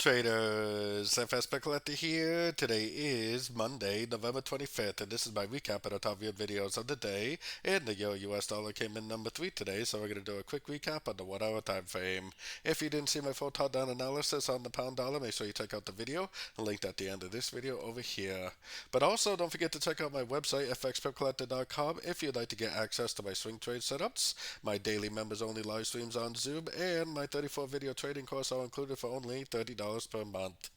traders, FX Pip Collector here. Today is Monday, November 25th, and this is my recap of the top viewed videos of the day. And the Euro US dollar came in number 3 today, so we're going to do a quick recap on the 1 hour time frame. If you didn't see my full top down analysis on the pound dollar, make sure you check out the video linked at the end of this video over here. But also, don't forget to check out my website, fxpipcollector.com, if you'd like to get access to my swing trade setups, my daily members only live streams on Zoom, and my 34 video trading course all included for only $30 per month.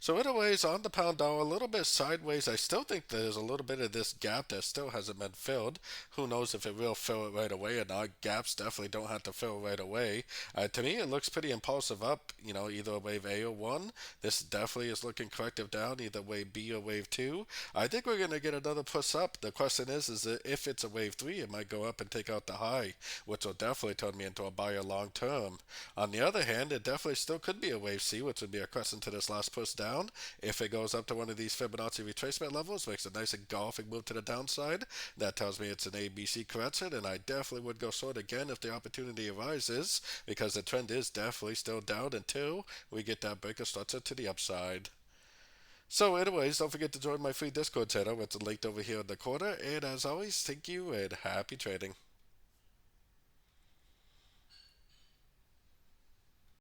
So anyways, on the pound dollar, a little bit sideways. I still think there's a little bit of this gap that still hasn't been filled. Who knows if it will fill it right away or not. Gaps definitely don't have to fill right away. To me, it looks pretty impulsive up, either wave A or 1. This definitely is looking corrective down, either wave B or wave 2. I think we're going to get another push up. The question is that if it's a wave 3, it might go up and take out the high, which will definitely turn me into a buyer long term. On the other hand, it definitely still could be a wave C, which would be a crescent to this last push down. If it goes up to one of these Fibonacci retracement levels, makes a nice engulfing move to the downside, that tells me it's an ABC correction, and I definitely would go short again if the opportunity arises, because the trend is definitely still down until we get that breaker structure to the upside. So anyways, don't forget to join my free Discord channel, it's linked over here in the corner, and as always, thank you and happy trading.